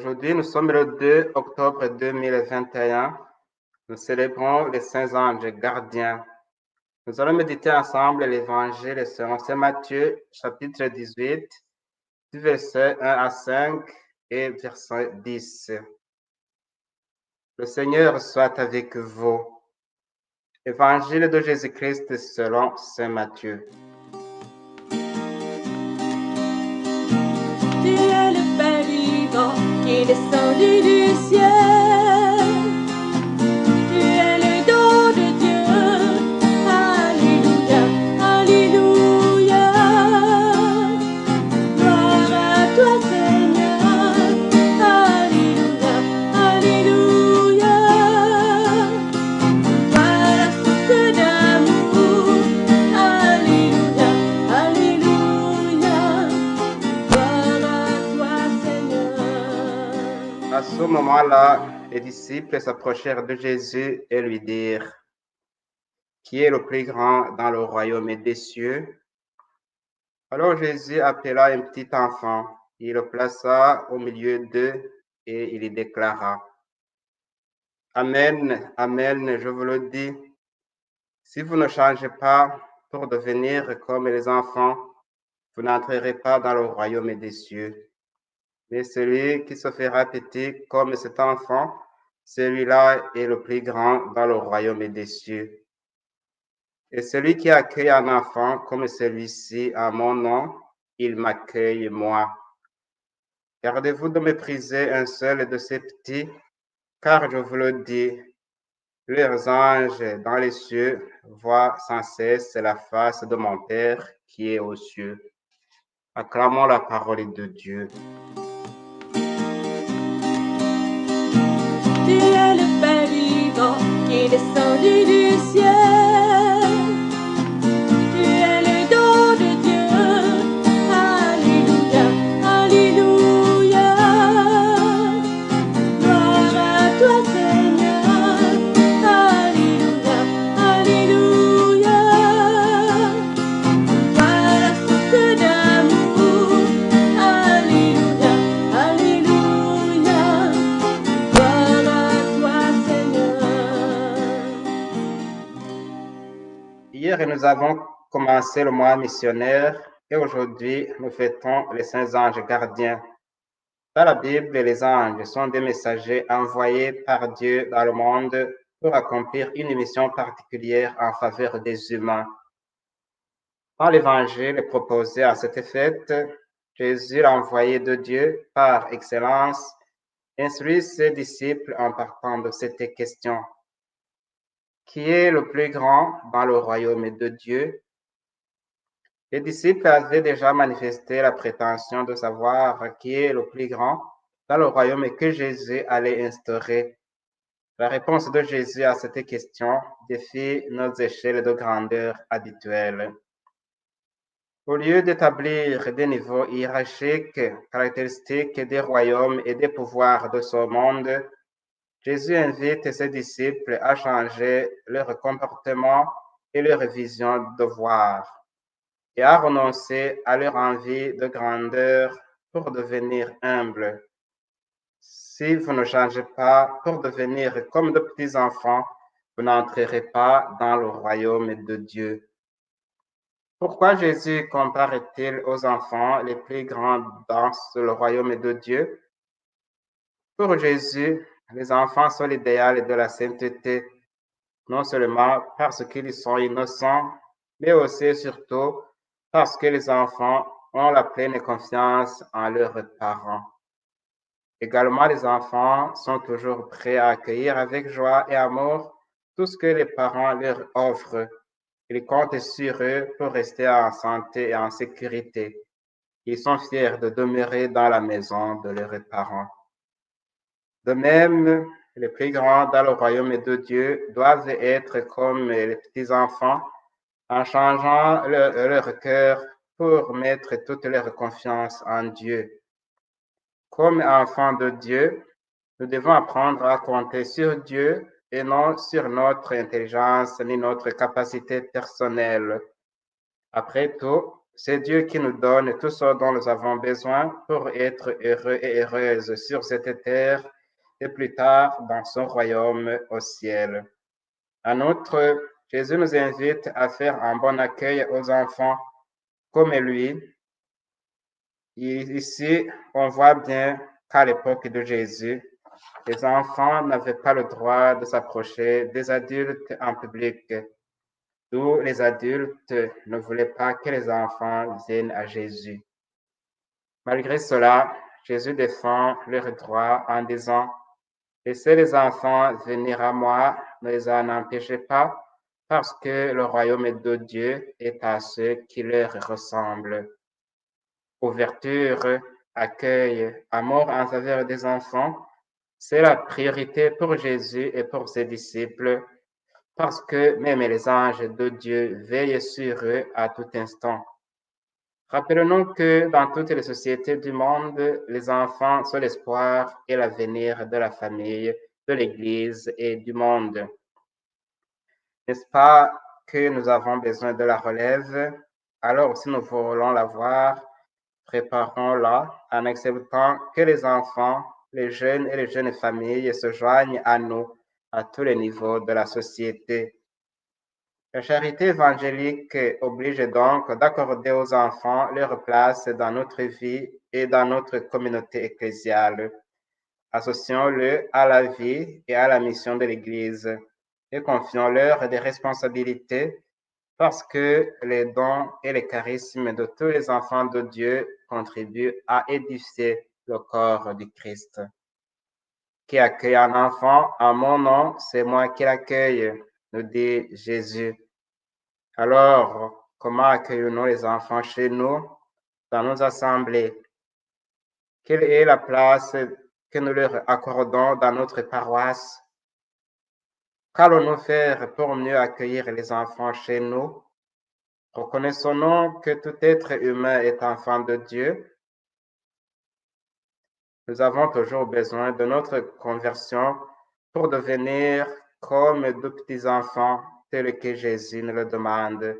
Aujourd'hui, nous sommes le 2 octobre 2021. Nous célébrons les saints anges gardiens. Nous allons méditer ensemble l'évangile selon saint Matthieu, chapitre 18, du verset 1 à 5 et verset 10. Le Seigneur soit avec vous. Évangile de Jésus-Christ selon saint Matthieu. Tu es le Père vivant qui est descendu du ciel. Tu es le don de Dieu. Alléluia, alléluia. Gloire à toi Seigneur. Alléluia, alléluia. Toi la source d'amour. Alléluia, alléluia. À ce moment-là, les disciples s'approchèrent de Jésus et lui dirent, qui est le plus grand dans le royaume des cieux? Alors Jésus appela un petit enfant, il le plaça au milieu d'eux et il y déclara, Amen, Amen, je vous le dis, si vous ne changez pas pour devenir comme les enfants, vous n'entrerez pas dans le royaume des cieux. Mais celui qui se fera petit comme cet enfant, celui-là est le plus grand dans le royaume des cieux. Et celui qui accueille un enfant comme celui-ci à mon nom, il m'accueille moi. Gardez-vous de mépriser un seul de ces petits, car je vous le dis, leurs anges dans les cieux voient sans cesse la face de mon Père qui est aux cieux. Acclamons la parole de Dieu. Tu es le Père vivant qui est descendu du ciel. Tu es le don de Dieu. Alléluia, alléluia. Gloire à toi Seigneur. Alléluia, alléluia. Toi la source d'amour. Alléluia, alléluia. Gloire à toi Seigneur. Hier, nous avons commencé le mois missionnaire et aujourd'hui, nous fêtons les saints anges gardiens. Dans la Bible, les anges sont des messagers envoyés par Dieu dans le monde pour accomplir une mission particulière en faveur des humains. Dans l'évangile proposé à cette fête, Jésus, l'envoyé de Dieu par excellence, instruit ses disciples en partant de cette question. Qui est le plus grand dans le royaume de Dieu? Les disciples avaient déjà manifesté la prétention de savoir qui est le plus grand dans le royaume que Jésus allait instaurer. La réponse de Jésus à cette question défie nos échelles de grandeur habituelles. Au lieu d'établir des niveaux hiérarchiques caractéristiques des royaumes et des pouvoirs de ce monde, Jésus invite ses disciples à changer leur comportement et leur vision de voir et à renoncer à leur envie de grandeur pour devenir humble. Si vous ne changez pas pour devenir comme de petits enfants, vous n'entrerez pas dans le royaume de Dieu. Pourquoi Jésus compare-t-il aux enfants les plus grands dans le royaume de Dieu? Pour Jésus, les enfants sont l'idéal de la sainteté, non seulement parce qu'ils sont innocents, mais aussi et surtout parce que les enfants ont la pleine confiance en leurs parents. Également, les enfants sont toujours prêts à accueillir avec joie et amour tout ce que les parents leur offrent. Ils comptent sur eux pour rester en santé et en sécurité. Ils sont fiers de demeurer dans la maison de leurs parents. De même, les plus grands dans le royaume de Dieu doivent être comme les petits enfants en changeant leur cœur pour mettre toute leur confiance en Dieu. Comme enfants de Dieu, nous devons apprendre à compter sur Dieu et non sur notre intelligence ni notre capacité personnelle. Après tout, C'est Dieu qui nous donne tout ce dont nous avons besoin pour être heureux et heureuses sur cette terre et plus tard dans son royaume au ciel. En outre, Jésus nous invite à faire un bon accueil aux enfants comme lui. Ici, on voit bien qu'à l'époque de Jésus, les enfants n'avaient pas le droit de s'approcher des adultes en public, d'où les adultes ne voulaient pas que les enfants viennent à Jésus. Malgré cela, Jésus défend leurs droits en disant, laissez les enfants venir à moi, ne les en empêchez pas, parce que le royaume de Dieu est à ceux qui leur ressemblent. Ouverture, accueil, amour en faveur des enfants, c'est la priorité pour Jésus et pour ses disciples, parce que même les anges de Dieu veillent sur eux à tout instant. Rappelons-nous que dans toutes les sociétés du monde, les enfants sont l'espoir et l'avenir de la famille, de l'Église et du monde. N'est-ce pas que nous avons besoin de la relève? Alors, si nous voulons l'avoir, préparons-la en acceptant que les enfants, les jeunes et les jeunes familles se joignent à nous à tous les niveaux de la société. La charité évangélique oblige donc d'accorder aux enfants leur place dans notre vie et dans notre communauté ecclésiale. Associons-le à la vie et à la mission de l'Église et confions-leur des responsabilités parce que les dons et les charismes de tous les enfants de Dieu contribuent à édifier le corps du Christ. Qui accueille un enfant en mon nom, c'est moi qui l'accueille, nous dit Jésus. Alors, comment accueillons-nous les enfants chez nous, dans nos assemblées? Quelle est la place que nous leur accordons dans notre paroisse? Qu'allons-nous faire pour mieux accueillir les enfants chez nous? Reconnaissons-nous que tout être humain est enfant de Dieu. Nous avons toujours besoin de notre conversion pour devenir comme de petits enfants, tels que Jésus nous le demande.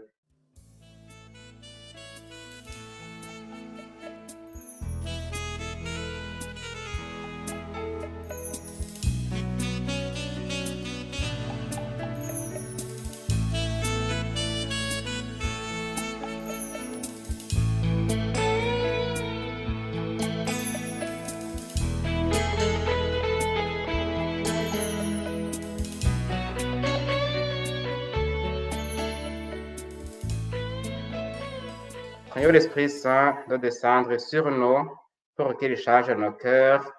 Prions l'Esprit Saint de descendre sur nous pour qu'il change nos cœurs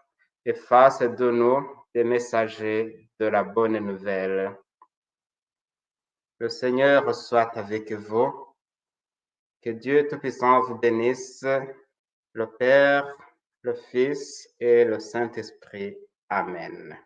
et fasse de nous des messagers de la bonne nouvelle. Le Seigneur soit avec vous. Que Dieu Tout-Puissant vous bénisse, le Père, le Fils et le Saint-Esprit. Amen.